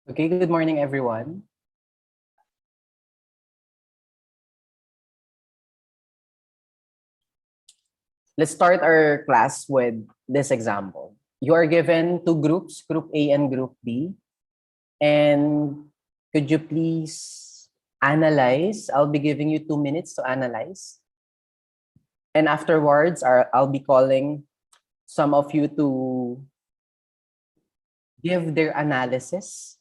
Okay, good morning, everyone. Let's start our class with this example. You are given two groups, Group A and Group B. And could you please analyze? I'll be giving you 2 minutes to analyze. And afterwards, I'll be calling some of you to give their analysis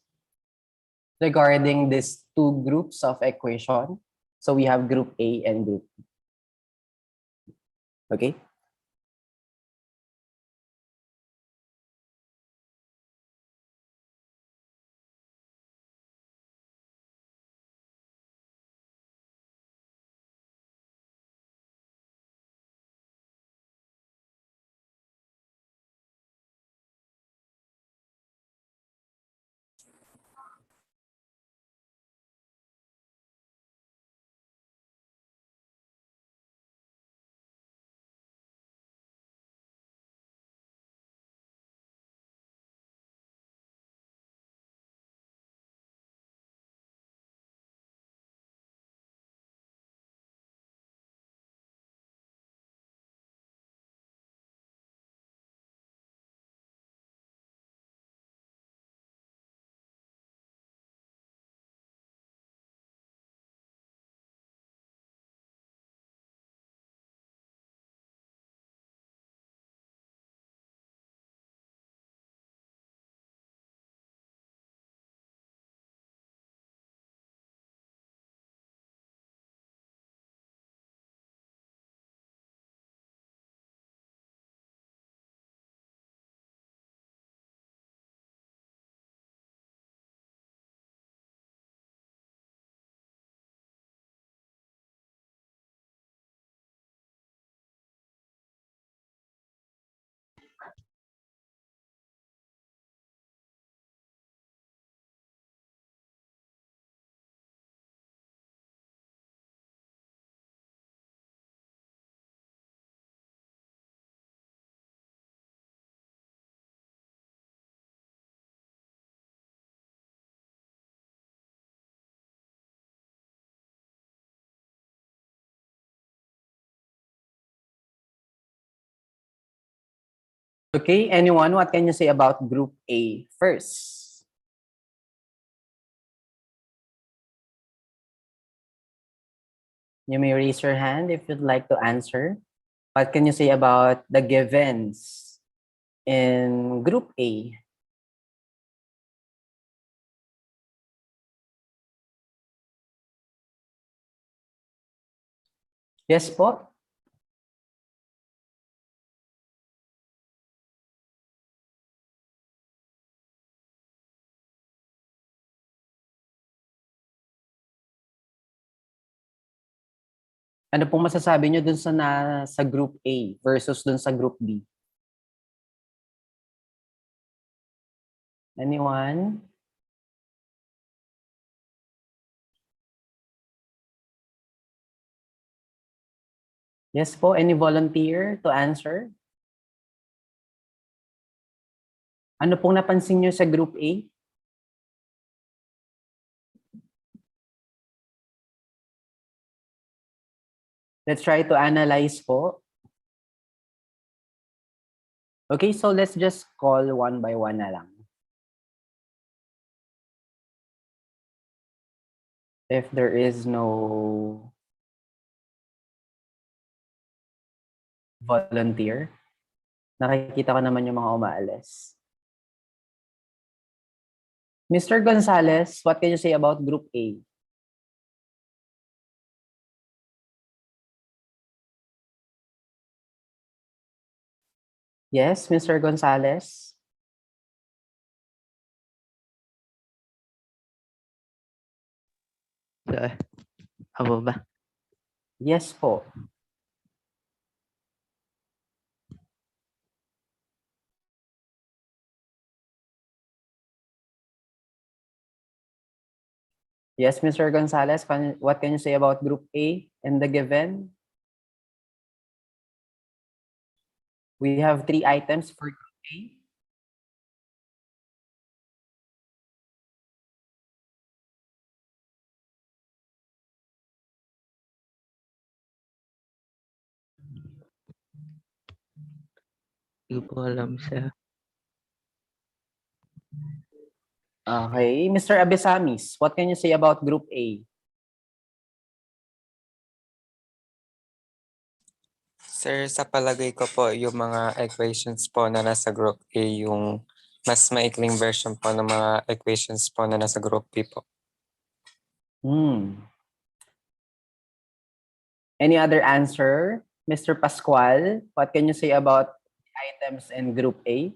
regarding these two groups of equation. So we have Group A and Group B. Okay? Okay, anyone, what can you say about Group A first? You may raise your hand if you'd like to answer. What can you say about the givens in Group A? Yes po? Ano pong masasabi nyo dun sa Group A versus dun sa Group B? Anyone? Yes po, any volunteer to answer? Ano pong napansin nyo sa Group A? Let's try to analyze po. Okay, so let's just call one by one na lang. If there is no volunteer, nakikita ko naman yung mga umaalis. Mr. Gonzalez, what can you say about Group A? Yes, Mr. Gonzalez? Ako ba? Yes po. Yes, Mr. Gonzalez, what can you say about Group A and the given? We have 3 items for Group A. Hindi ko po alam, sir. Okay. Mr. Abesamis, what can you say about Group A? Sir, sa palagay ko po, yung mga equations po na nasa Group A, yung mas maikling version po ng mga equations po na nasa Group B po. Any other answer? Mr. Pascual, what can you say about items in Group A?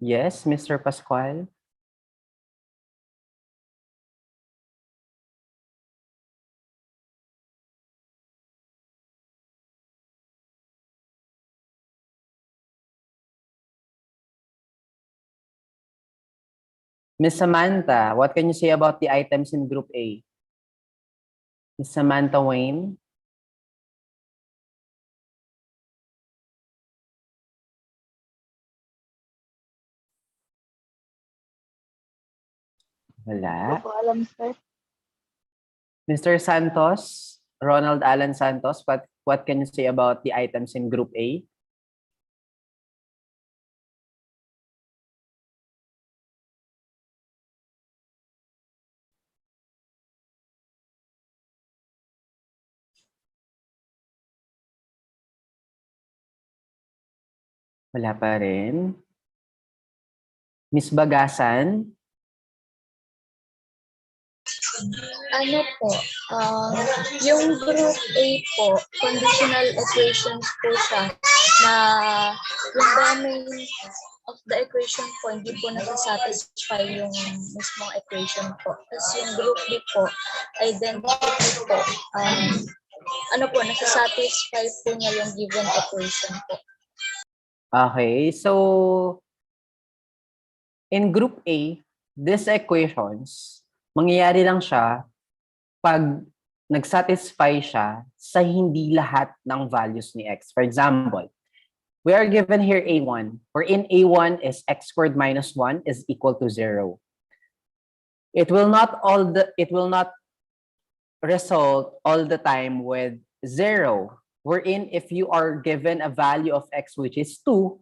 Yes, Mr. Pascual. Miss Samantha, what can you say about the items in Group A? Miss Samantha Wayne? Wala. Hindi ko alam, sir. Mr. Santos, Ronald Alan Santos, what can you say about the items in Group A? Wala pa rin. Miss Bagasan? Ano po, yung group A po, conditional equations po siya na yung domain of the equation po, hindi po nasa-satisfy yung mismong equation po. Tapos yung group B po, identity po, ano po, nasa-satisfy po niya yung given equation po. Okay, so in Group A, these equations, mangyayari lang siya pag nag-satisfy siya sa hindi lahat ng values ni x. For example, we are given here A1, wherein A1 is x squared minus 1 is equal to 0. It will not result all the time with 0, wherein if you are given a value of x which is 2,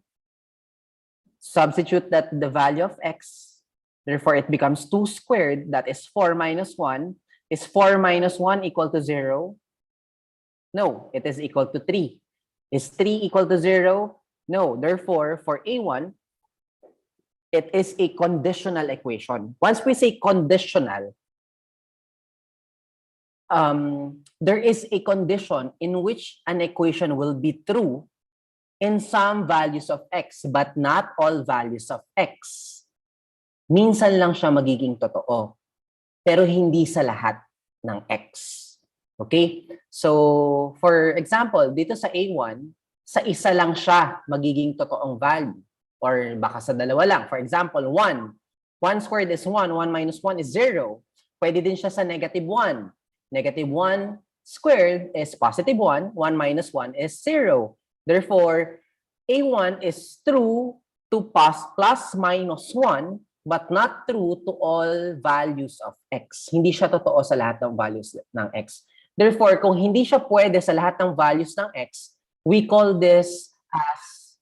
substitute that the value of x, therefore it becomes 2 squared, that is 4 minus 1. Is 4 minus 1 equal to 0? No, it is equal to 3. Is 3 equal to 0? No, therefore for A1, it is a conditional equation. Once we say conditional, there is a condition in which an equation will be true in some values of x, but not all values of x. Minsan lang siya magiging totoo, pero hindi sa lahat ng x. Okay? So, for example, dito sa A1, sa isa lang siya magiging totoong value. Or baka sa dalawa lang. For example, 1. 1 squared is 1. 1 minus 1 is 0. Pwede din siya sa negative 1. Negative 1 squared is positive 1. 1 minus 1 is 0. Therefore, A1 is true to plus minus 1, but not true to all values of x. Hindi siya totoo sa lahat ng values ng x. Therefore, kung hindi siya pwede sa lahat ng values ng x, we call this as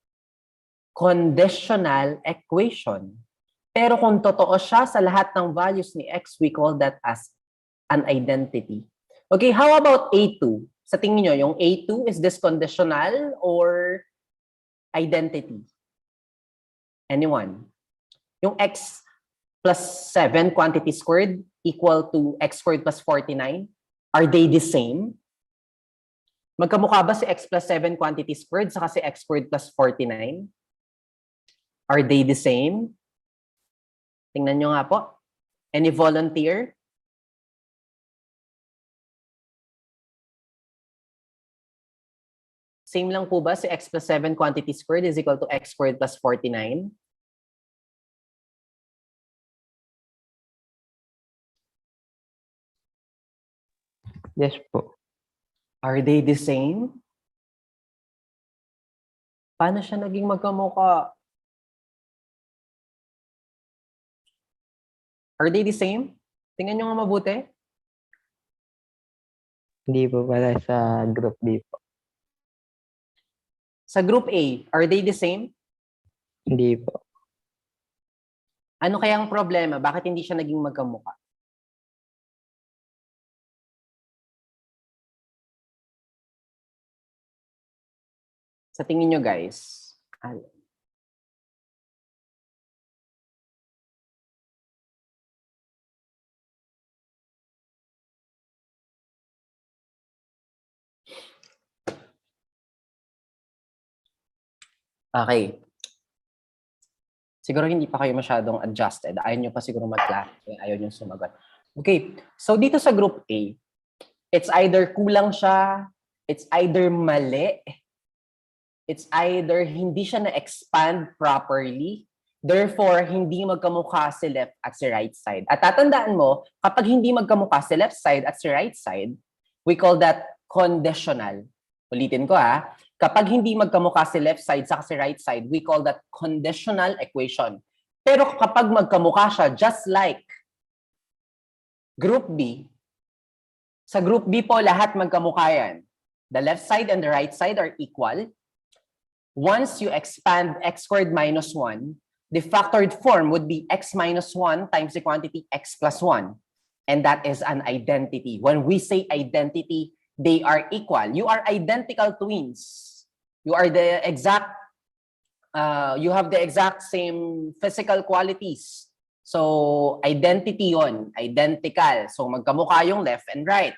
conditional equation. Pero kung totoo siya sa lahat ng values ni x, we call that as an identity. Okay, how about A2? Sa tingin nyo, yung A2, is this conditional or identity? Anyone? Yung x plus 7 quantity squared equal to x squared plus 49, are they the same? Magkamukha ba si x plus 7 quantity squared saka si x squared plus 49? Are they the same? Tingnan nyo nga po. Any volunteer? Same lang po ba si x plus 7 quantity squared is equal to x squared plus 49? Yes po. Are they the same? Paano siya naging magkamukha? Are they the same? Tingnan nyo nga mabuti. Hindi po pala sa group B po. Sa group A, are they the same? Hindi po. Ano kaya ang problema? Bakit hindi siya naging magkamukha? Sa tingin nyo guys, okay. Siguro hindi pa kayo masyadong adjusted. Ayaw nyo pa siguro mag-class. Ayaw nyo sumagot. Okay. So dito sa group A, it's either kulang siya, it's either mali, it's either hindi siya na-expand properly, therefore, hindi magkamukha si left at si right side. At tatandaan mo, kapag hindi magkamukha si left side at si right side, we call that conditional. Ulitin ko ha. Kapag hindi magkamukha si left side sa si right side, we call that conditional equation. Pero kapag magkamukha siya, just like group B, sa group B po lahat magkamukha yan. The left side and the right side are equal. Once you expand x squared minus 1, the factored form would be x minus 1 times the quantity x plus 1. And that is an identity. When we say identity, they are equal. You are identical twins. You are the exact, you have the exact same physical qualities. So, identity yon, identical. So, magkamukha yung left and right.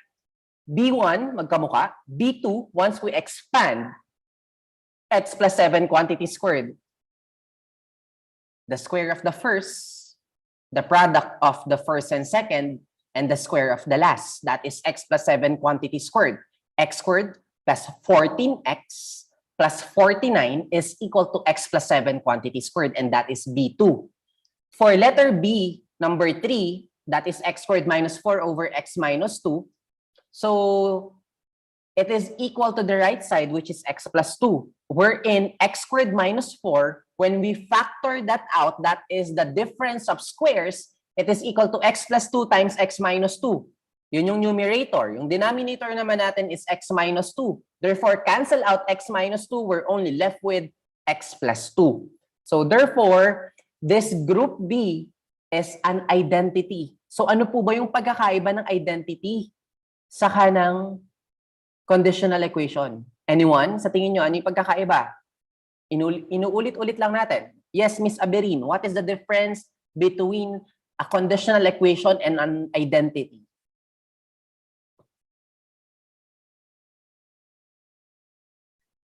B1, magkamukha. B2, once we expand x plus 7 quantity squared, the square of the first, the product of the first and second, and the square of the last. That is x plus 7 quantity squared. X squared plus 14x plus 49 is equal to x plus 7 quantity squared, and that is B2. For letter B, number 3, that is x squared minus 4 over x minus 2. So, it is equal to the right side, which is x plus 2. Wherein x squared minus 4, when we factor that out, that is the difference of squares, it is equal to x plus 2 times x minus 2. Yun yung numerator. Yung denominator naman natin is x minus 2. Therefore, cancel out x minus 2, we're only left with x plus 2. So therefore, this group B is an identity. So ano po ba yung pagkakaiba ng identity sa kanang conditional equation? Anyone? Sa tingin nyo, ano yung pagkakaiba? Inuulit-ulit lang natin. Yes, Miss Aberin, what is the difference between a conditional equation and an identity?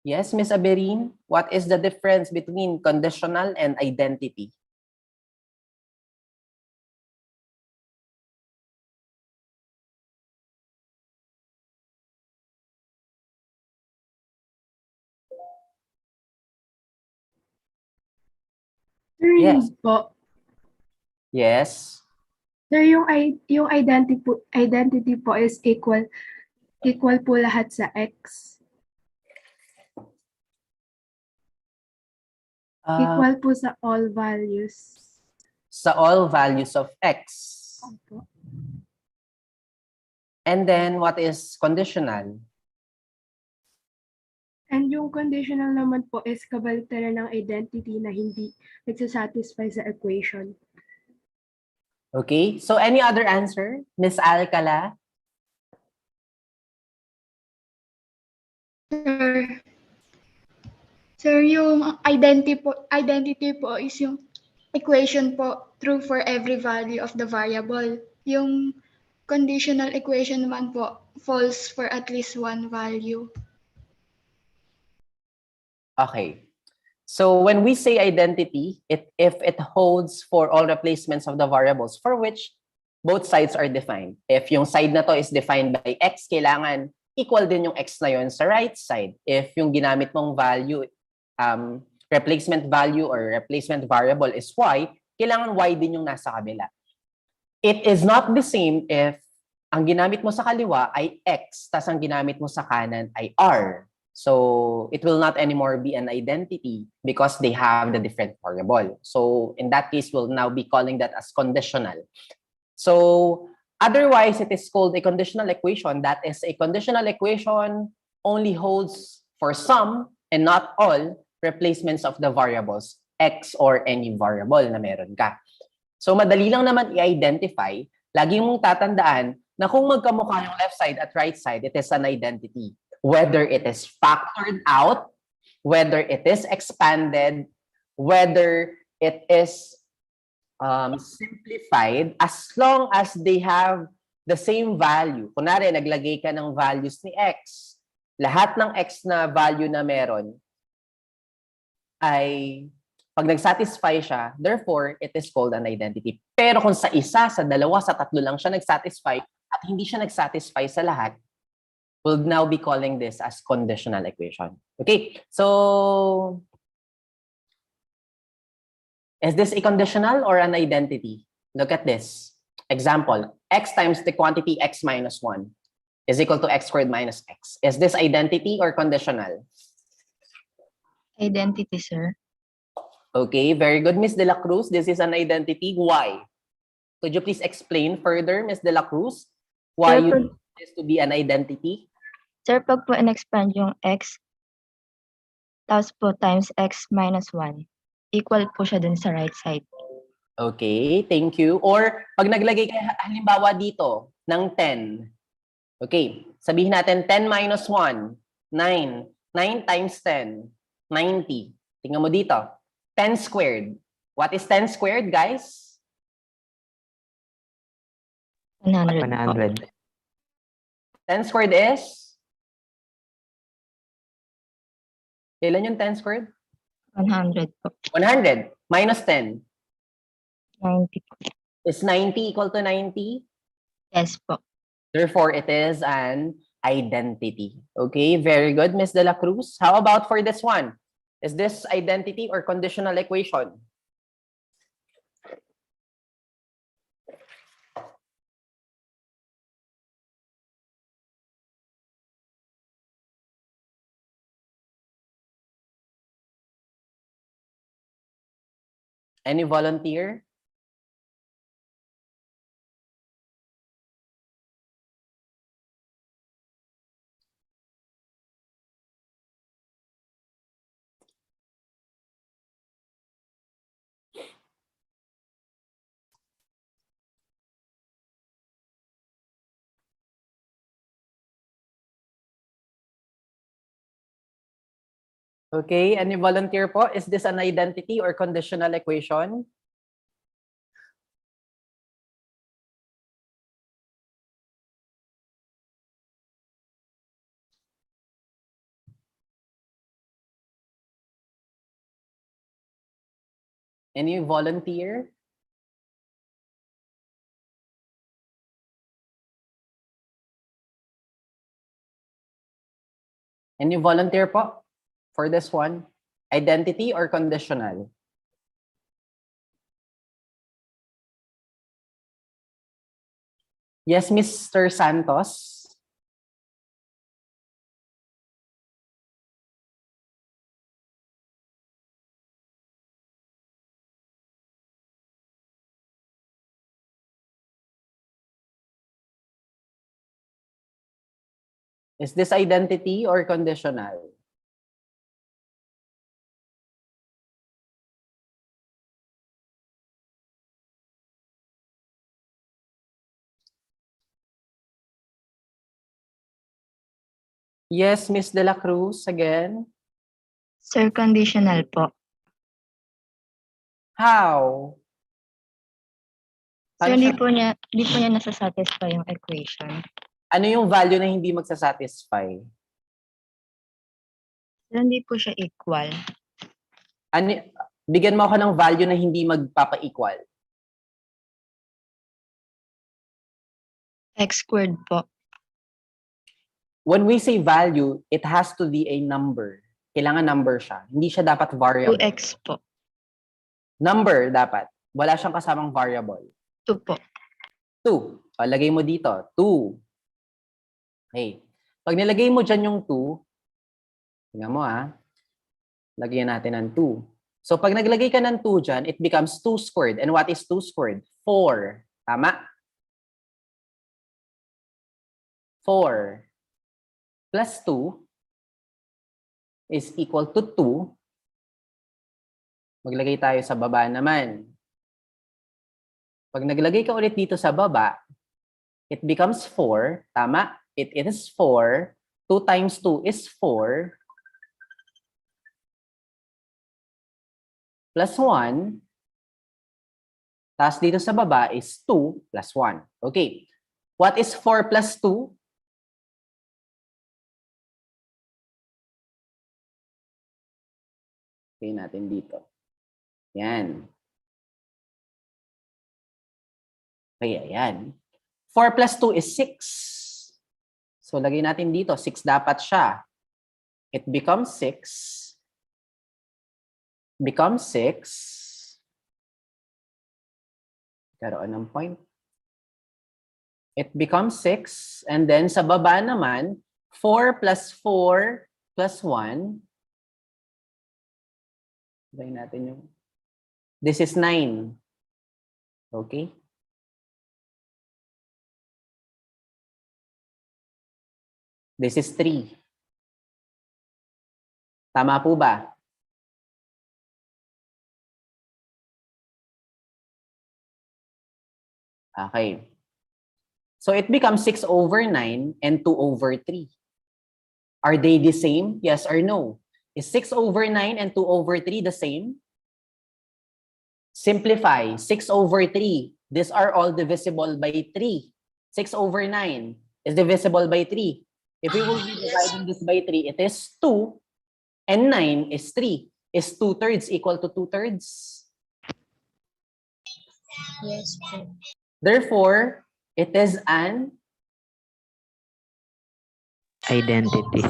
Yes, Miss Aberin, what is the difference between conditional and identity? Sir, Yes. yun po. Yes. Sir, yung identity po is equal po lahat sa x. Equal po sa all values. Sa all values of x. Opo. And then, what is conditional? And yung conditional naman po is kabaliktaran ng identity na hindi nagsasatisfy sa equation. Okay, so any other answer? Miss Alcala? Sir, yung identity po is yung equation po true for every value of the variable. Yung conditional equation naman po false for at least one value. Okay. So when we say identity, if it holds for all replacements of the variables for which both sides are defined. If yung side na to is defined by x, kailangan equal din yung x na yun sa right side. If yung ginamit mong value, replacement value or replacement variable is y, kailangan y din yung nasa kabila. It is not the same if ang ginamit mo sa kaliwa ay x, tas ang ginamit mo sa kanan ay r. So it will not anymore be an identity because they have the different variable. So in that case, we'll now be calling that as conditional. So Otherwise, it is called a conditional equation. That is, a conditional equation only holds for some and not all replacements of the variables x or any variable na meron ka. So madali lang naman i-identify. Lagi mong tatandaan na kung magkamukha yung left side at right side, it is an identity. Whether it is factored out, whether it is expanded, whether it is simplified, as long as they have the same value. Kunwari, naglagay ka ng values ni x. Lahat ng x na value na meron ay pag nag-satisfy siya, therefore, it is called an identity. Pero kung sa isa, sa dalawa, sa tatlo lang siya nag-satisfy at hindi siya nag-satisfy sa lahat, we'll now be calling this as conditional equation. Okay, so is this a conditional or an identity? Look at this. Example, x times the quantity x minus 1 is equal to x squared minus x. Is this identity or conditional? Identity, sir. Okay, very good, Miss De La Cruz. This is an identity. Why? Could you please explain further, Miss De La Cruz, why Sir, you want this to be an identity? Sir, pag po in-expand yung x, tapos po times x minus 1, equal po siya dun sa right side. Okay, thank you. Or pag naglagay kayo halimbawa dito ng 10. Okay, sabihin natin 10 minus 1, 9. 9 times 10, 90. Tingnan mo dito. 10 squared. What is 10 squared, guys? 100 po. 100. 10 squared is? Kailan yung 10 squared? 100 po. 100 minus 10. 90 po. Is 90 equal to 90? Yes po. Therefore, it is an identity. Okay, very good, Miss De La Cruz. How about for this one? Is this identity or conditional equation? Any volunteer? Okay, any volunteer po? Is this an identity or conditional equation? Any volunteer? Any volunteer po for this one? Identity or conditional? Yes, Mr. Santos. Is this identity or conditional? Yes, Miss De La Cruz, again. Sir, conditional po. How? Sir, Paano hindi siya- po niya nasasatisfy yung equation. Ano yung value na hindi magsasatisfy? Sir, hindi po siya equal. Ano, bigyan mo ako ng value na hindi magpapa-equal. X squared po. When we say value, it has to be a number. Kailangan number siya. Hindi siya dapat variable. 2x po. Number dapat. Wala siyang kasamang variable. 2 po. 2. O, lagay mo dito. 2. Okay. Pag nilagay mo dyan yung 2, tingnan mo lagyan natin ng 2. So pag naglagay ka ng 2 dyan, it becomes 2 squared. And what is 2 squared? 4. Tama? 4 plus 2 is equal to 2. Maglagay tayo sa baba naman. Pag naglagay ka ulit dito sa baba, it becomes 4. Tama? It is 4. 2 times 2 is 4. Plus 1. Tapos dito sa baba is 2 plus 1. Okay. What is 4 plus 2? Okay natin dito. Yan. Okay, ayan. 4 plus 2 is 6. So, lagay natin dito. 6 dapat siya. It becomes 6. Becomes 6. Karoon ng point. It becomes 6. And then, sa baba naman, 4 plus 4 plus 1. Lagay natin yung... This is 9. Okay? This is 3. Tama po ba? Okay. So it becomes 6 over 9 and 2 over 3. Are they the same? Yes or no? Is 6 over 9 and 2 over 3 the same? Simplify. 6 over 3. These are all divisible by 3. 6 over 9 is divisible by 3. If we will be dividing this by 3, it is 2 and 9 is 3. Is 2/3 equal to 2/3? Yes po. Therefore, it is an Identity.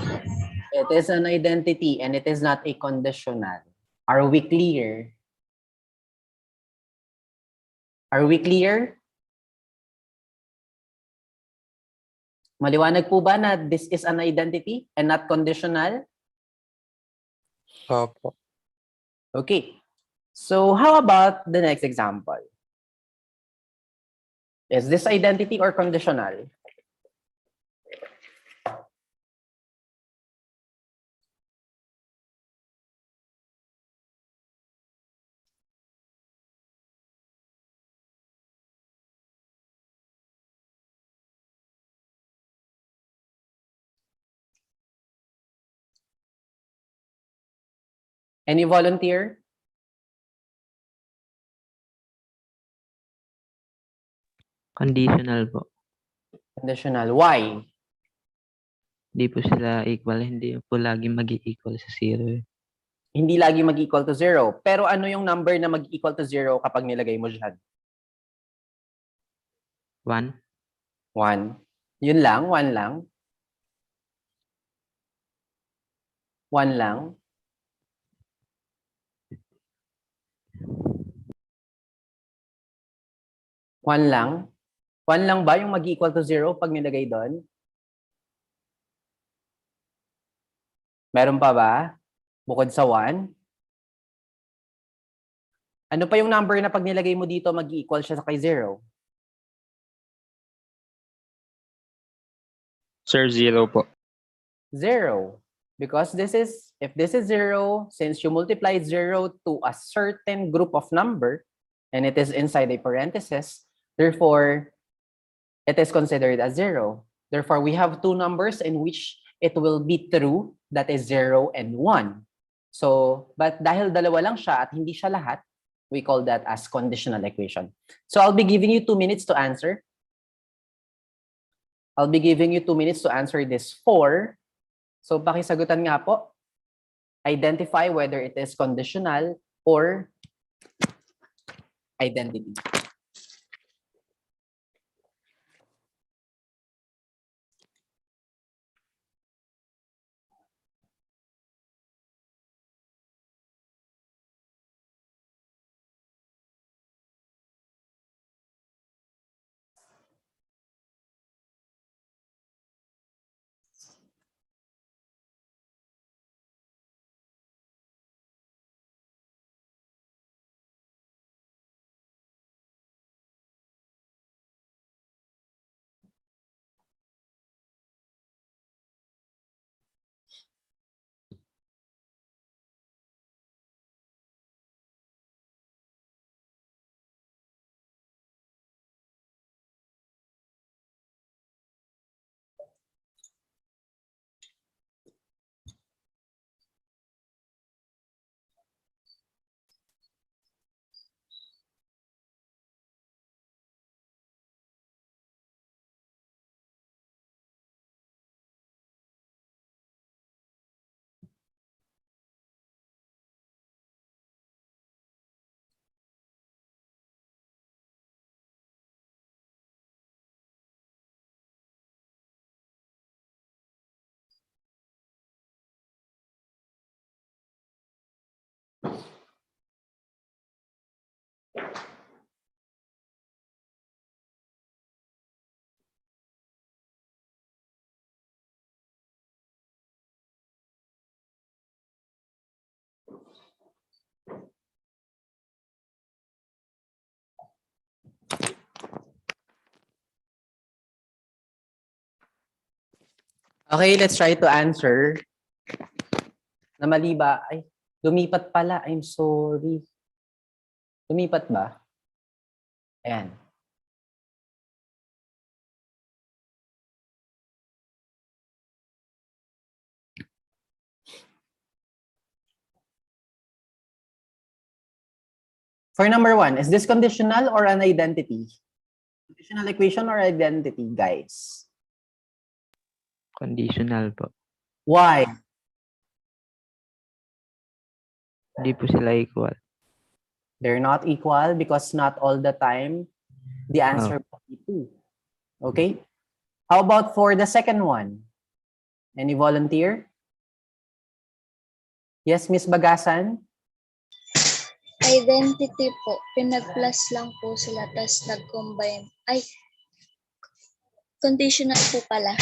it is an identity and it is not a conditional. Are we clear? Are we clear? Maliwanag po ba na this is an identity and not conditional? Opo. Okay. So how about the next example? Is this identity or conditional? Any volunteer? Conditional po. Conditional. Why? Hindi po sila equal. Hindi po lagi mag-equal sa 0. Hindi lagi mag-equal to 0. Pero ano yung number na mag-equal to 0 kapag nilagay mo dyan? 1. 1. Yun lang? 1 lang? 1 lang? One lang? 1 lang ba yung mag-equal to 0 pag nilagay doon? Meron pa ba? Bukod sa 1? Ano pa yung number na pag nilagay mo dito mag-equal siya sa kay 0? Sir, 0 po. 0. Because this is, if this is 0, since you multiplied 0 to a certain group of number, and it is inside a parenthesis, therefore, it is considered as 0. Therefore, we have two numbers in which it will be true, that is 0 and 1. So, but dahil dalawa lang siya at hindi siya lahat, we call that as conditional equation. So, I'll be giving you 2 minutes to answer. I'll be giving you 2 minutes to answer this 4. So, pakisagutan nga po. Identify whether it is conditional or identity. Okay, let's try to answer. Na mali ba? Ay, lumipat pala. I'm sorry. Lumipat ba? Ayan. For number 1, is this conditional or an identity? Conditional equation or identity, guys? Conditional po. Why? Hindi po sila equal. They're not equal because not all the time the answer will be 2. Okay? How about for the second one? Any volunteer? Yes, Miss Bagasan? Identity po. Pinag-plus lang po sila tapos nag-combine. Ay, conditional po pala.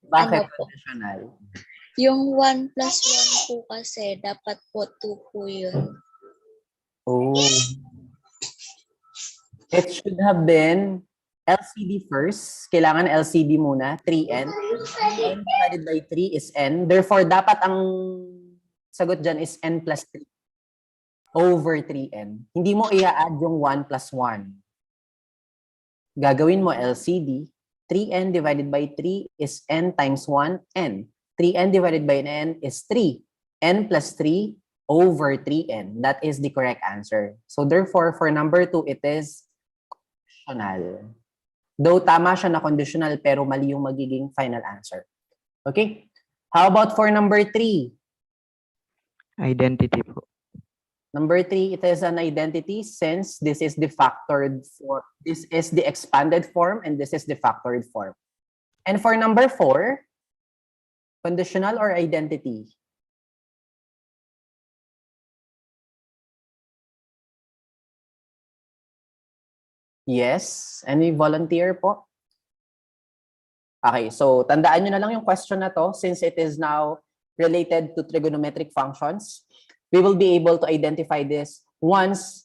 Bakit Ano po? conditional? Yung 1 plus 1 po kasi dapat po 2 po yun. Oh. It should have been LCD first. Kailangan LCD muna. 3n. n divided by 3 is n. Therefore, dapat ang sagot dyan is n plus 3 over 3n. Hindi mo i-add yung 1 plus 1. Gagawin mo LCD. 3n divided by 3 is n times 1, n. 3n divided by n is 3. n plus 3 over 3n. That is the correct answer. So therefore, for number 2, it is conditional. Though tama siya na conditional, pero mali yung magiging final answer. Okay? How about for number 3? Identity po. Number 3, it is an identity since this is the factored form. This is the expanded form and this is the factored form. And for number 4, conditional or identity? Yes. Any volunteer po? Okay, so tandaan nyo na lang yung question na to since it is now related to trigonometric functions. We will be able to identify this once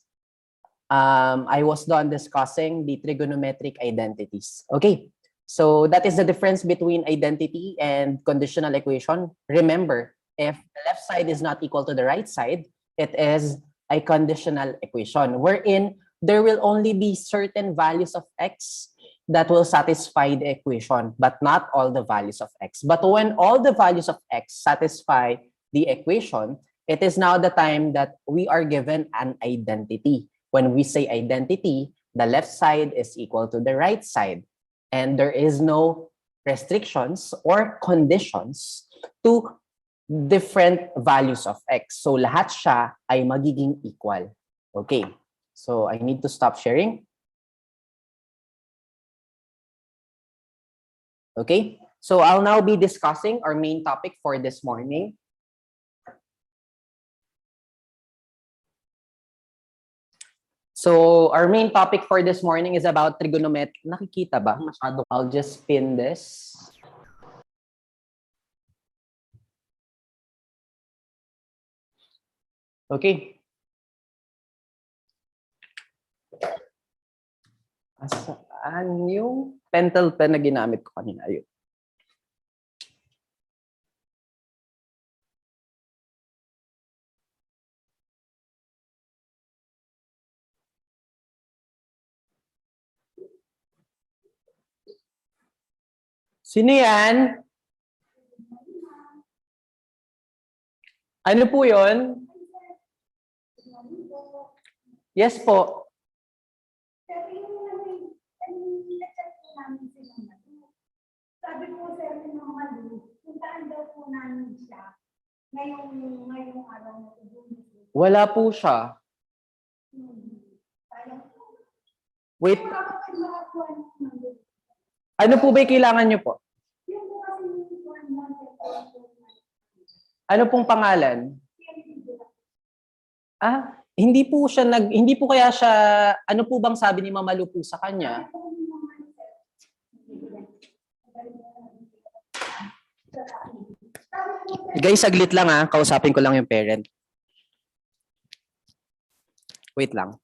I was done discussing the trigonometric identities. Okay, so that is the difference between identity and conditional equation. Remember, if the left side is not equal to the right side, it is a conditional equation wherein there will only be certain values of x that will satisfy the equation, but not all the values of x. But when all the values of x satisfy the equation, it is now the time that we are given an identity. When we say identity, the left side is equal to the right side. And there is no restrictions or conditions to different values of x. So lahat siya ay magiging equal. Okay. So I need to stop sharing. Okay. So I'll now be discussing our main topic for this morning. So our main topic for this morning is about trigonometry. Nakikita ba? Masyado. I'll just pin this. Okay. Saan yung pentel pen na ginamit ko kanina? Ayun. Sino yan? Ano po yun? Yes po. Sabi po sir ni Mama Lu, puntaan daw po namin siya ngayong araw na ito. Wala po siya. Wait. Ano po ba kailangan nyo po? Ano pong pangalan? Ah, hindi po kaya siya, ano po bang sabi ni Mama Lu po sa kanya? Guys, saglit lang kausapin ko lang yung parent. Wait lang.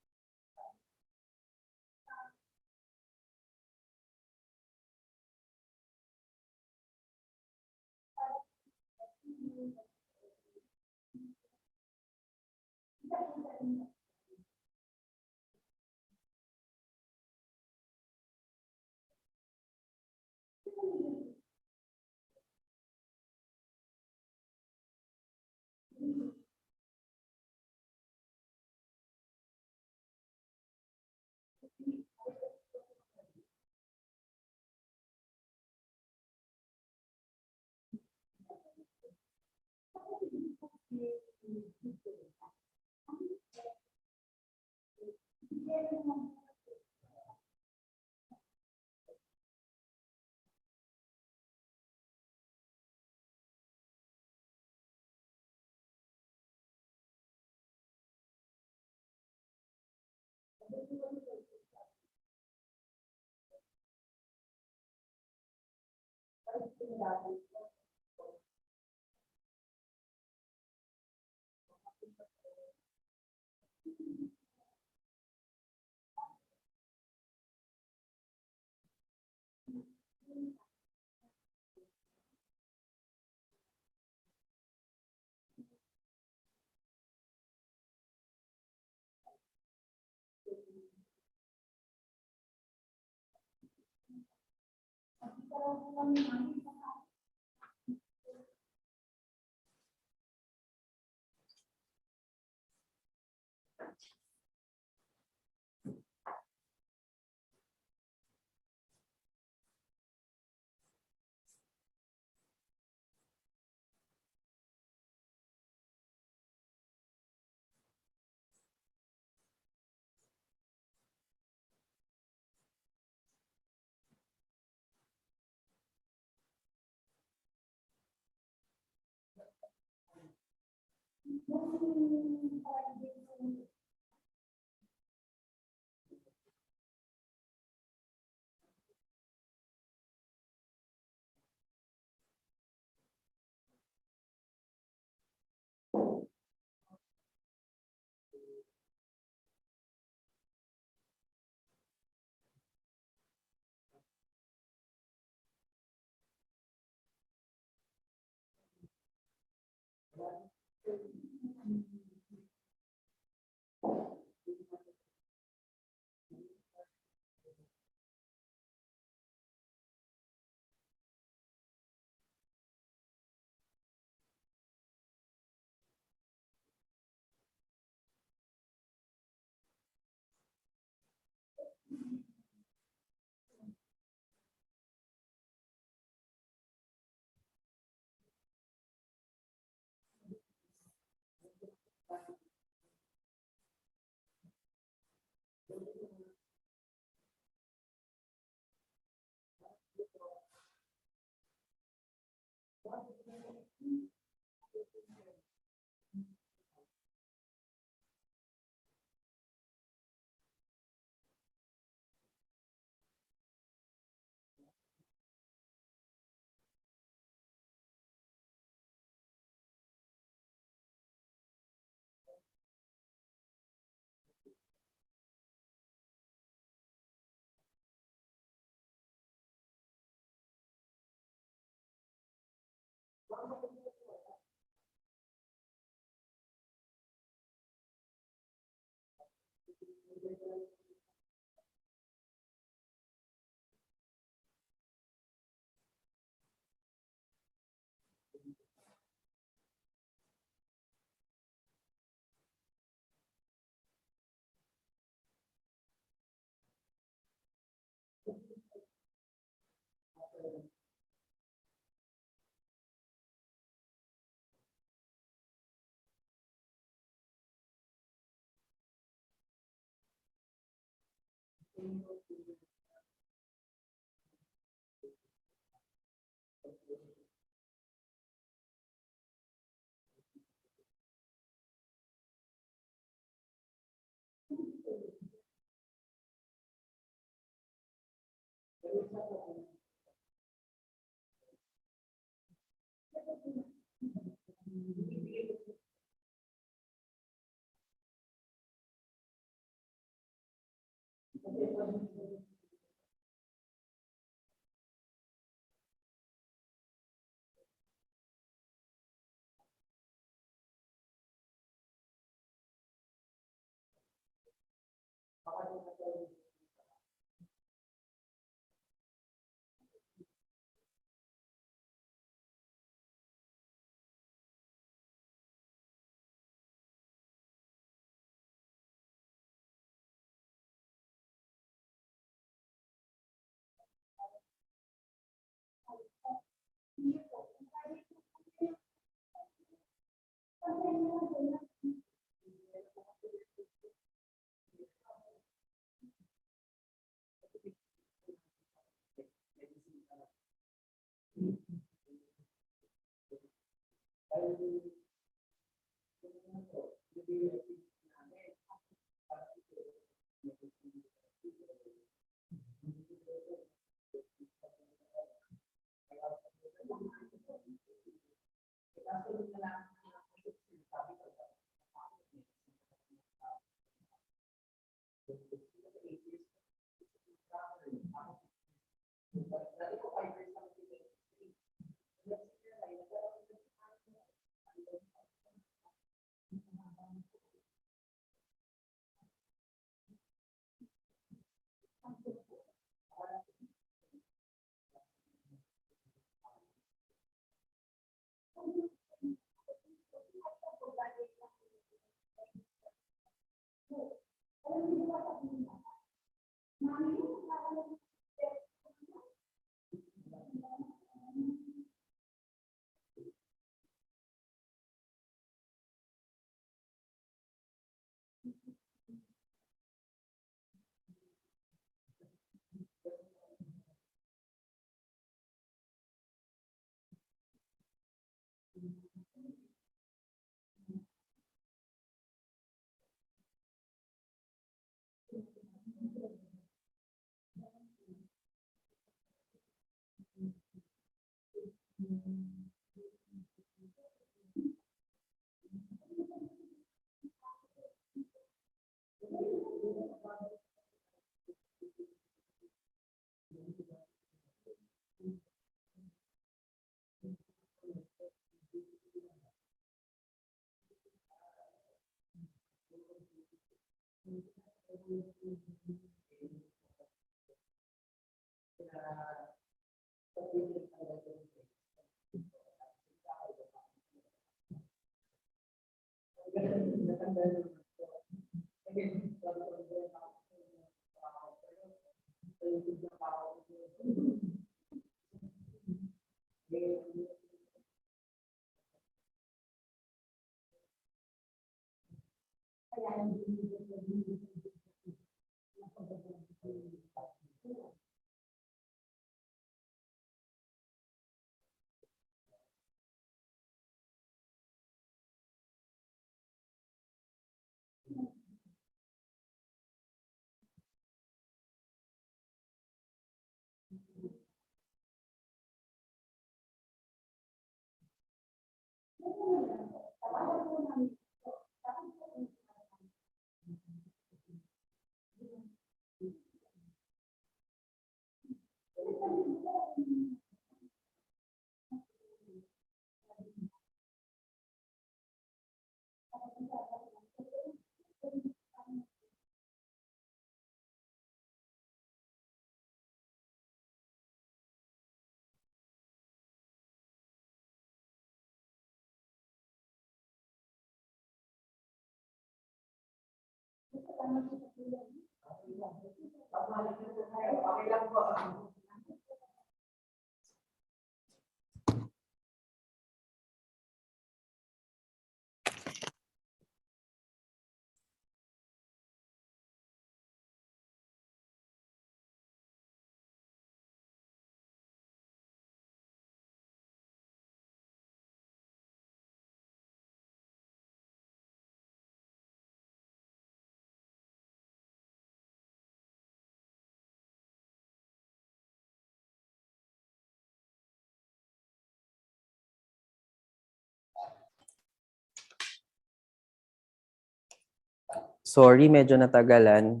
Sorry, medyo natagalan.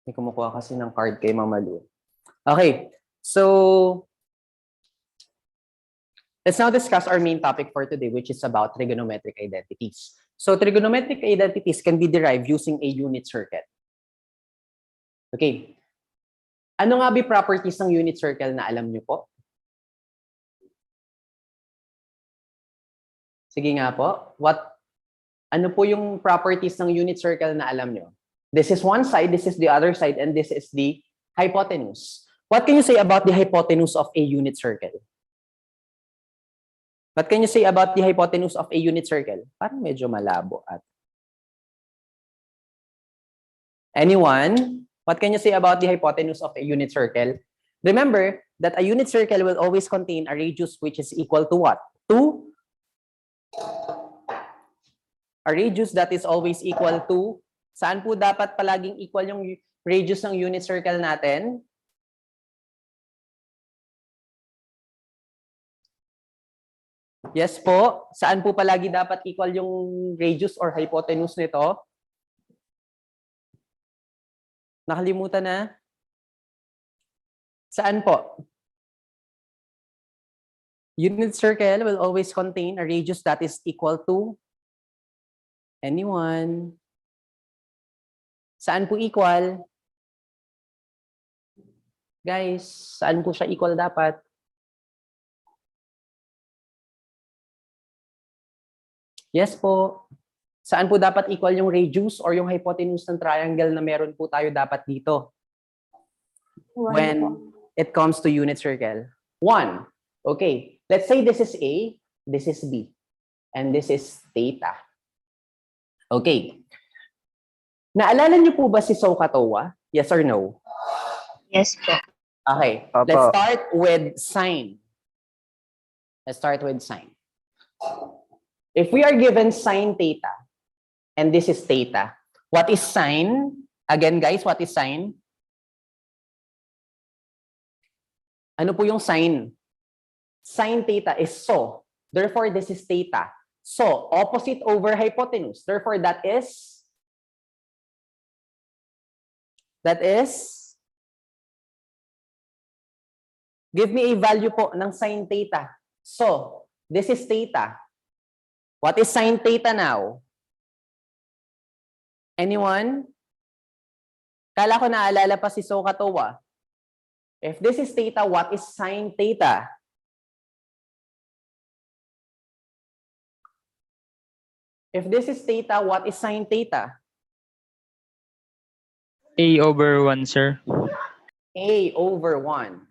May kumukuha kasi ng card kay Mama Lu. Okay, so let's now discuss our main topic for today, which is about trigonometric identities. So trigonometric identities can be derived using a unit circle. Okay. Ano nga ba properties ng unit circle na alam niyo po? Sige nga po. Ano po yung properties ng unit circle na alam niyo? This is one side, this is the other side, and this is the hypotenuse. What can you say about the hypotenuse of a unit circle? What can you say about the hypotenuse of a unit circle? Parang medyo malabo at. Anyone? What can you say about the hypotenuse of a unit circle? Remember that a unit circle will always contain a radius which is equal to what? A radius that is always equal to, saan po dapat palaging equal yung radius ng unit circle natin? Yes po. Saan po palagi dapat equal yung radius or hypotenuse nito? Nakalimutan na? Saan po? Unit circle will always contain a radius that is equal to anyone. Saan po equal? Guys, saan po siya equal dapat? Yes po. Saan po dapat equal yung radius or yung hypotenuse ng triangle na meron po tayo dapat dito? When it comes to unit circle. 1. Okay. Let's say this is A, this is B, and this is theta. Okay. Naalala niyo po ba si SOHCAHTOA? Yes or no? Yes po. Okay. Opo. Let's start with sine. Let's start with sine. If we are given sine theta, and this is theta, what is sine? Again, guys, what is sine? Ano po yung sine? Sine theta is so. Therefore, this is theta. So, opposite over hypotenuse. Therefore, that is give me a value po ng sine theta. So, this is theta. What is sine theta now? Anyone? Kala ko naalala pa si SOHCAHTOA. If this is theta, what is sine theta? If this is theta, what is sine theta? A over 1, sir. A over 1.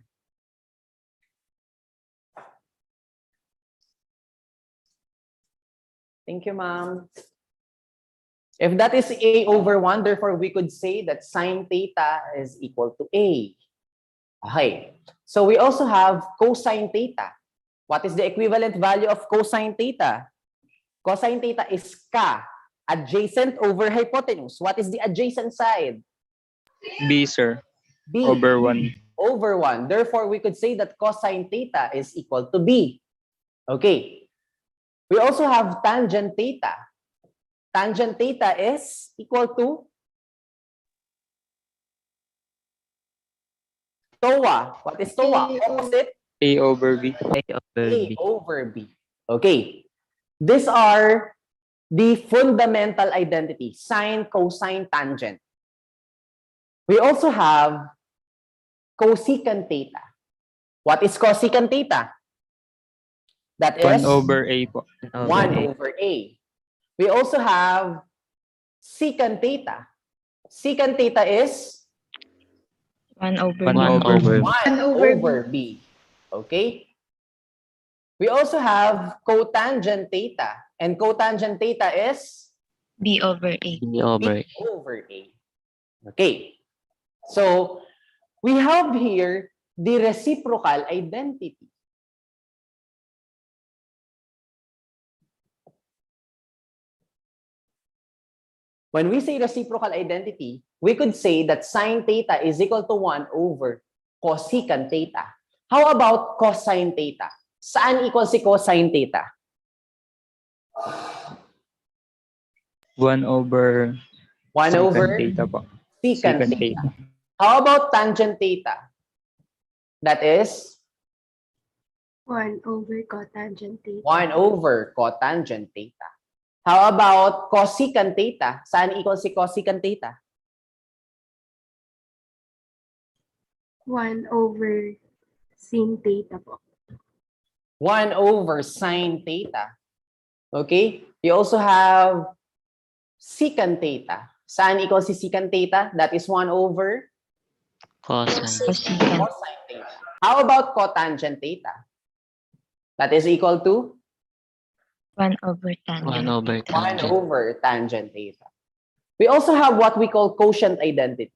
Thank you, ma'am. If that is A over 1, therefore we could say that sine theta is equal to A. Okay. So we also have cosine theta. What is the equivalent value of cosine theta? Cosine theta is ka, adjacent over hypotenuse. What is the adjacent side? B, sir. B. Over 1. Over 1. Therefore, we could say that cosine theta is equal to B. Okay. We also have tangent theta. Tangent theta is equal to TOA. What is TOA? Opposite A over B. A over A B. over B. Okay. These are the fundamental identity, sine, cosine, tangent. We also have cosecant theta. What is cosecant theta? That is 1 over A po. 1 over A. We also have secant theta. Secant theta is 1 over 1 B. over 1 over B. Okay? We also have cotangent theta. And cotangent theta is B over A. B over A. B over A. Okay. So, we have here the reciprocal identity. When we say reciprocal identity, we could say that sine theta is equal to 1 over cosecant theta. How about cosine theta? Saan equal si cosine theta? 1 over 1 secant over theta po. secant Secant theta. theta. How about tangent theta? That is 1 over cotangent theta. 1 over cotangent theta. How about cosecant theta? Saan equal si cosecant theta? 1 over sin theta po. 1 over sine theta. Okay? You also have secant theta. Saan equal si secant theta? That is 1 over Cosine. Cosecant. cosine theta. How about cotangent theta? That is equal to 1 over 1 tangent. over 1 tangent. over tangent theta. We also have what we call quotient identity.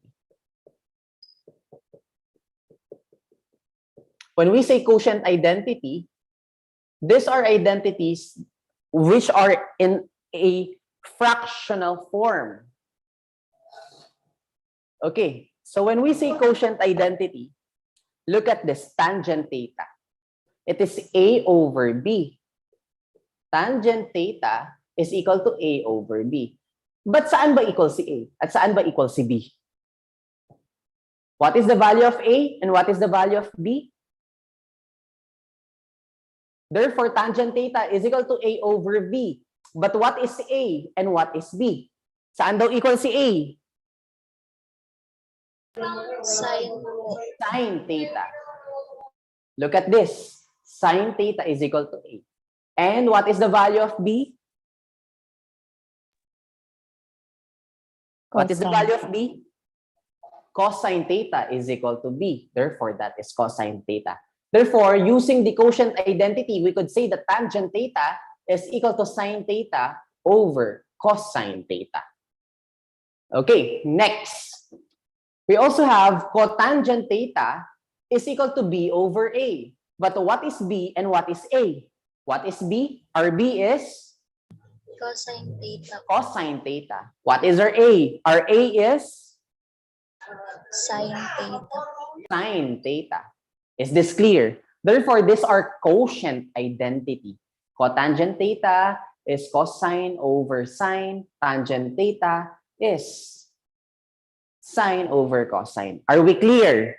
When we say quotient identity, these are identities which are in a fractional form. Okay, so when we say quotient identity, look at this tangent theta. It is A over B. Tangent theta is equal to A over B. But saan ba equal si A? At saan ba equal si B? What is the value of A and what is the value of B? Therefore, tangent theta is equal to A over B. But what is A and what is B? Saan daw equal si A? Sine po. Sine theta. Look at this. Sine theta is equal to A. And what is the value of B? What is the Cosine. value of B? Cosine theta is equal to B. Therefore, that is cosine theta. Therefore, using the quotient identity, we could say that tangent theta is equal to sine theta over cosine theta. Okay, next. We also have cotangent theta is equal to B over A. But what is B and what is A? What is B? Our B is Cosine theta. cosine theta. What is our A? Our A is Sine theta. sine theta. Is this clear? Therefore, these are quotient identity. Cotangent theta is cosine over sine. Tangent theta is sine over cosine. Are we clear?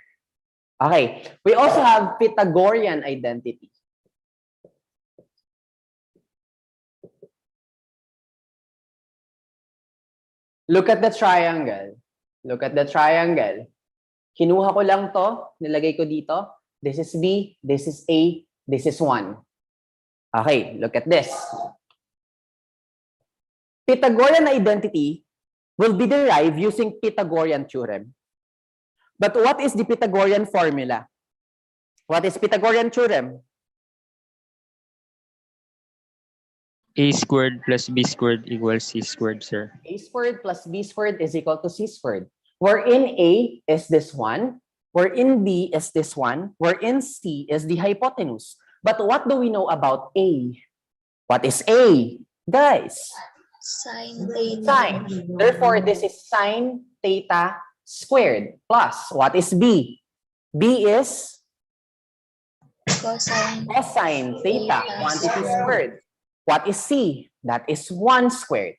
Okay. We also have Pythagorean identity. Look at the triangle. Look at the triangle. Kinuha ko lang to, nilagay ko dito. This is B, this is A, this is 1. Okay, look at this. Pythagorean identity will be derived using Pythagorean theorem. But what is the Pythagorean formula? What is Pythagorean theorem? A squared plus B squared equals C squared, sir. A squared plus B squared is equal to C squared. Wherein A is this one, wherein B is this one, wherein C is the hypotenuse. But what do we know about A? What is A? Guys, Sine theta. sine. Therefore, this is sine theta squared plus what is B? B is Cosine. cosine theta quantity squared. What is C? That is 1 squared.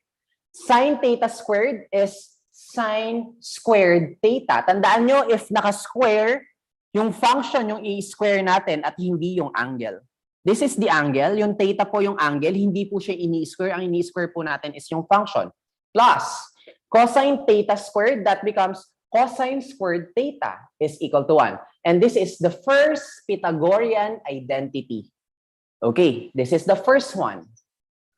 Sine theta squared is sine squared theta. Tandaan nyo, if naka-square, yung function yung i-square natin at hindi yung angle. This is the angle. Yung theta po yung angle. Hindi po siya ini-square. Ang ini-square po natin is yung function. Plus, cosine theta squared, that becomes cosine squared theta is equal to 1. And this is the first Pythagorean identity. Okay, this is the first one.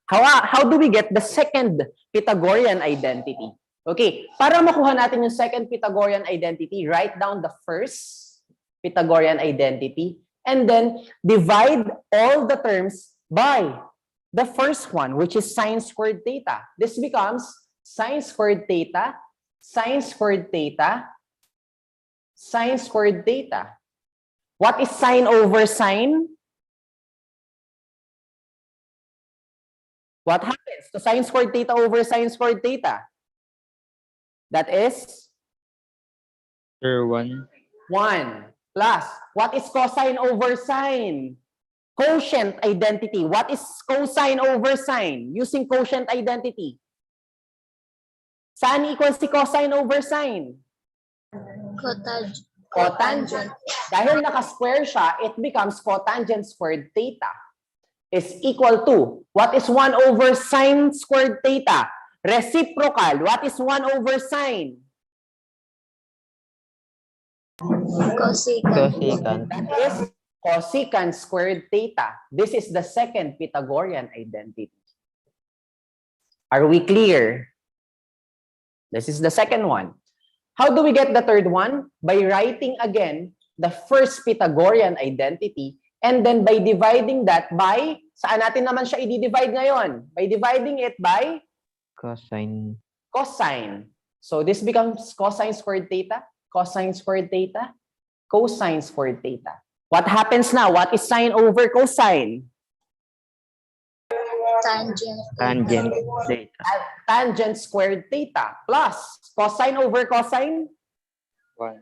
How do we get the second Pythagorean identity? Okay, para makuha natin yung second Pythagorean identity, write down the first Pythagorean identity and then divide all the terms by the first one, which is sine squared theta. This becomes sine squared theta, sine squared theta, sine squared theta. What is sine over sine? What happens to sine squared theta over sine squared theta? That is Sir, 1. 1 plus. What is cosine over sine? Quotient identity. What is cosine over sine? Using quotient identity. Saan equal si cosine over sine? Cotangent. Dahil naka-square siya, it becomes cotangent squared theta is equal to, what is 1 over sine squared theta? Reciprocal. What is 1 over sine? Cosecant. That is cosecant squared theta. This is the second Pythagorean identity. Are we clear? This is the second one. How do we get the third one? By writing again the first Pythagorean identity and then by dividing that by, saan natin naman siya i-divide ngayon? By dividing it by Cosine. cosine. So this becomes cosine squared theta, cosine squared theta, cosine squared theta. What happens now? What is sine over cosine? Tangent theta. Tangent squared theta plus cosine over cosine? 1.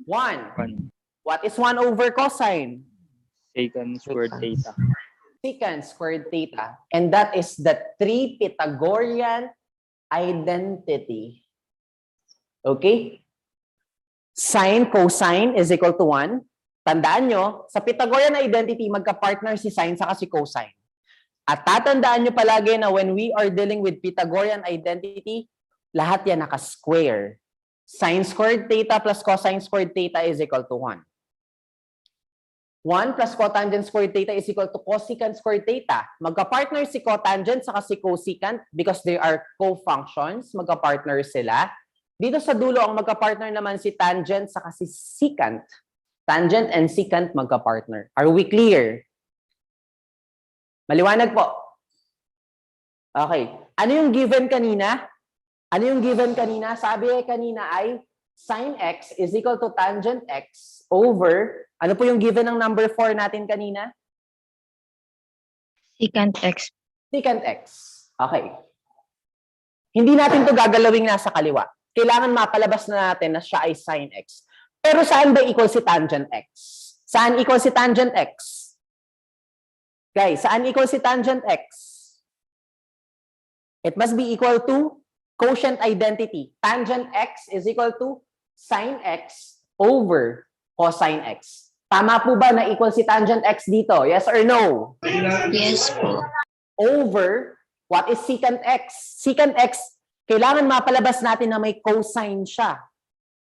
1. What is 1 over cosine? Secant squared theta. Secant squared theta. And that is the 3 Pythagorean identity. Okay? Sine, cosine is equal to 1. Tandaan nyo, sa Pythagorean identity, magka-partner si sine saka si cosine. At tatandaan nyo palagi na when we are dealing with Pythagorean identity, lahat yan naka-square. Sine squared theta plus cosine squared theta is equal to 1. 1 plus cotangent squared theta is equal to cosecant squared theta. Magka-partner si cotangent saka si cosecant because they are co-functions. Magka-partner sila. Dito sa dulo, ang magka-partner naman si tangent saka si secant. Tangent and secant magka-partner. Are we clear? Maliwanag po. Okay. Ano yung given kanina? Ano yung given kanina? Sabi kanina ay sin x is equal to tangent x over, ano po yung given ng number 4 natin kanina? Secant x. Secant x. Okay. Hindi natin to gagalawing nasa kaliwa. Kailangan mapalabas na natin na siya ay sin x. Pero saan ba equal si tangent x? Saan equal si tangent x? Guys, saan equal si tangent x? It must be equal to quotient identity. Tangent x is equal to sin x over cosine x. Tama po ba na equal si tangent x dito? Yes or no? Yes po. Over, what is secant x? Secant x, kailangan mapalabas natin na may cosine siya.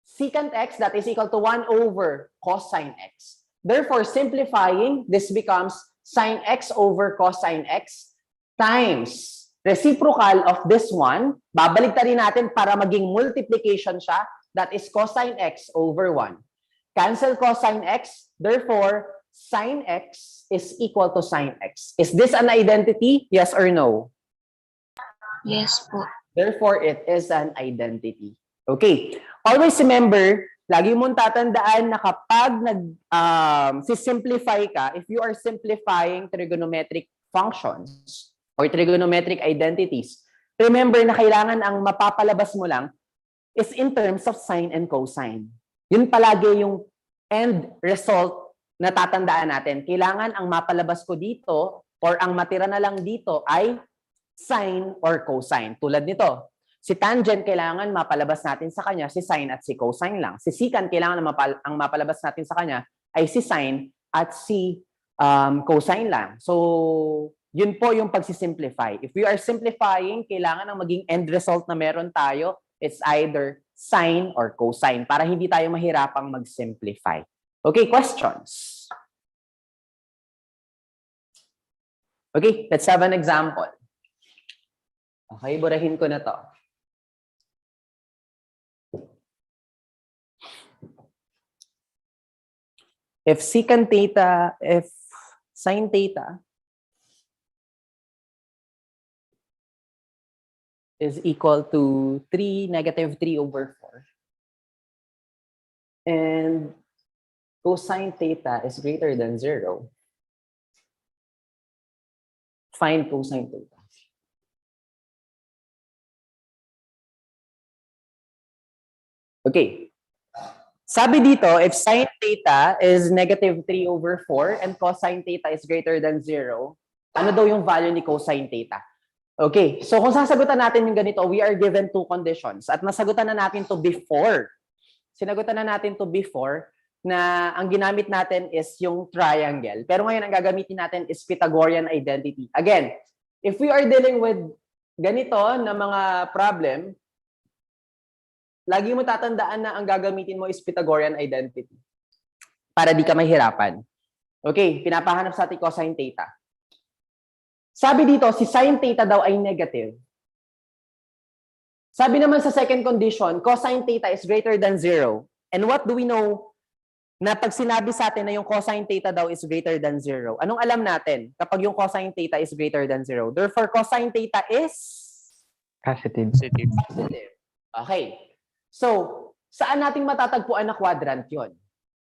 Secant x, that is equal to 1 over cosine x. Therefore, simplifying, this becomes sin x over cosine x times reciprocal of this one. Babalik rin natin para maging multiplication siya. That is cosine x over 1. Cancel cosine x. Therefore, sin x is equal to sin x. Is this an identity? Yes or no? Yes po. Therefore, it is an identity. Okay. Always remember, lagi mong tatandaan na kapag simplify ka, if you are simplifying trigonometric functions or trigonometric identities, remember na kailangan ang mapapalabas mo lang is in terms of sine and cosine. Yun palagi yung end result na tatandaan natin. Kailangan ang mapalabas ko dito or ang matira na lang dito ay sine or cosine. Tulad nito, si tangent kailangan mapalabas natin sa kanya si sine at si cosine lang. Si secant kailangan ang mapalabas natin sa kanya ay si sine at si cosine lang. So, yun po yung pagsisimplify. If we are simplifying, kailangan ang maging end result na meron tayo, it's either sine or cosine para hindi tayo mahirapang mag-simplify. Okay, questions? Okay, let's have an example. Okay, burahin ko na to. If secant theta, if sin theta is equal to negative 3 over 4. And cosine theta is greater than 0. Find cosine theta. Okay. Sabi dito, if sin theta is negative 3 over 4 and cosine theta is greater than 0, ano daw yung value ni cosine theta? Okay, so kung sasagutan natin yung ganito, we are given two conditions at nasagutan na natin to before. Sinagutan na natin to before na ang ginamit natin is yung triangle. Pero ngayon, ang gagamitin natin is Pythagorean Identity. Again, if we are dealing with ganito na mga problem, lagi mo tatandaan na ang gagamitin mo is Pythagorean Identity para di ka mahirapan. Okay, pinapahanap sa ating cosine theta. Sabi dito, si sine theta daw ay negative. Sabi naman sa second condition, cosine theta is greater than 0. And what do we know na pag sinabi sa atin na yung cosine theta daw is greater than 0? Anong alam natin kapag yung cosine theta is greater than 0? Therefore, cosine theta is Positive. positive. Okay. So, saan natin matatagpuan na quadrant yon?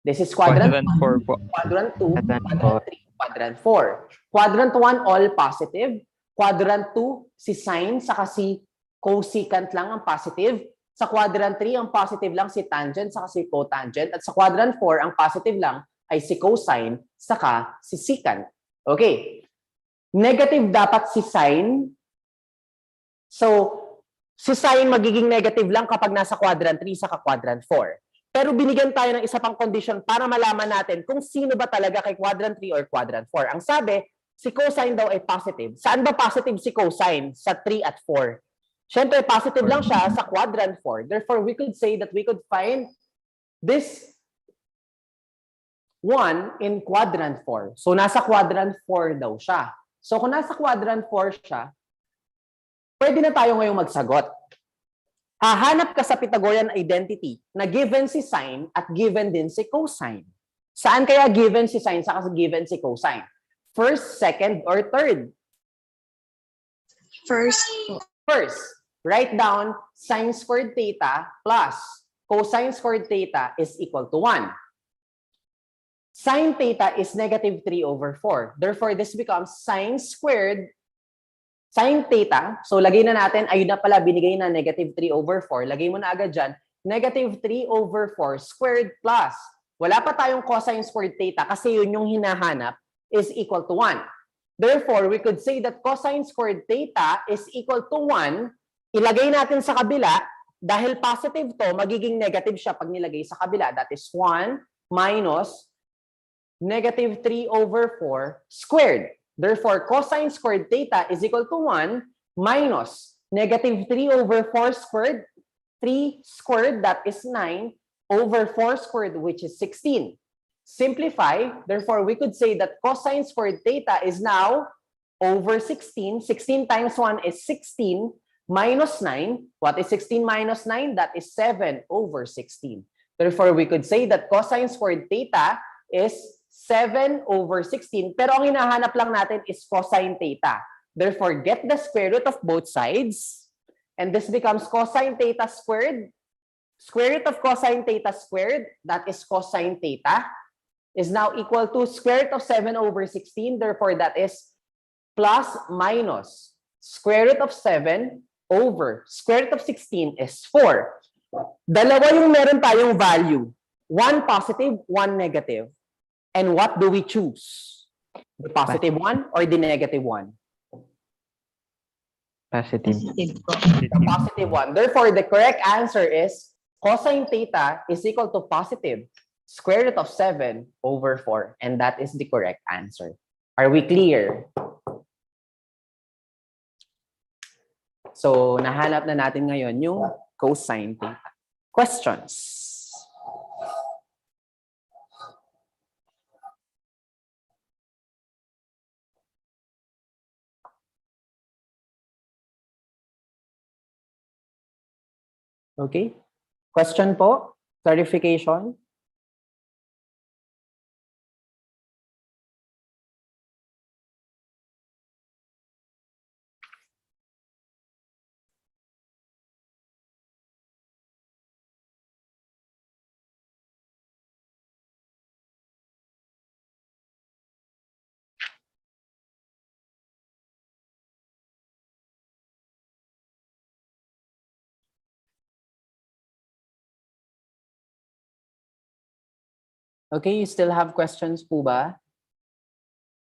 This is quadrant 4 po. quadrant 2, Quadrant quadrant 3, quadrant 4. Quadrant 1, all positive. Quadrant 2, si sine, saka si cosecant lang ang positive. Sa quadrant 3, ang positive lang si tangent, saka si cotangent. At sa quadrant 4, ang positive lang ay si cosine, saka si secant. Okay. Negative dapat si sine. So, si sine magiging negative lang kapag nasa quadrant 3, saka quadrant 4. Pero binigyan tayo ng isa pang condition para malaman natin kung sino ba talaga kay quadrant 3 or quadrant 4. Ang sabi, si cosine daw ay positive. Saan ba positive si cosine? Sa 3 at 4. Siyempre, positive lang siya sa quadrant 4. Therefore, we could say that we could find this one in quadrant 4. So, nasa quadrant 4 daw siya. So, kung nasa quadrant 4 siya, pwede na tayo ngayong magsagot. Hahanap ka sa Pythagorean Identity na given si sine at given din si cosine. Saan kaya given si sine saka given si cosine? First, second, or third? First. First, write down sine squared theta plus cosine squared theta is equal to 1. Sine theta is negative 3 over 4. Therefore, this becomes sine squared sine theta, so lagay na natin, ayun na pala, binigay na negative 3 over 4. Lagay mo na agad dyan, negative 3 over 4 squared plus, wala pa tayong cosine squared theta kasi yun yung hinahanap, is equal to 1. Therefore, we could say that cosine squared theta is equal to 1. Ilagay natin sa kabila, dahil positive to, magiging negative siya pag nilagay sa kabila. That is 1 minus negative 3 over 4 squared. Therefore, cosine squared theta is equal to 1 minus negative 3 over 4 squared. 3 squared, that is 9, over 4 squared, which is 16. Simplify. Therefore, we could say that cosine squared theta is now over 16. 16 times 1 is 16 minus 9. What is 16 minus 9? That is 7 over 16. Therefore, we could say that cosine squared theta is 7 over 16. Pero ang hinahanap lang natin is cosine theta. Therefore, get the square root of both sides. And this becomes cosine theta squared. Square root of cosine theta squared, that is cosine theta, is now equal to square root of 7 over 16. Therefore, that is plus minus square root of 7 over square root of 16 is 4. Dalawa yung meron tayong value. One positive, one negative. And what do we choose? The positive one or the negative one? Positive. The positive one. Therefore, the correct answer is cosine theta is equal to positive square root of 7 over 4. And that is the correct answer. Are we clear? So, nahanap na natin ngayon yung cosine theta. Questions? Okay. Question po? Clarification? Okay, you still have questions po ba?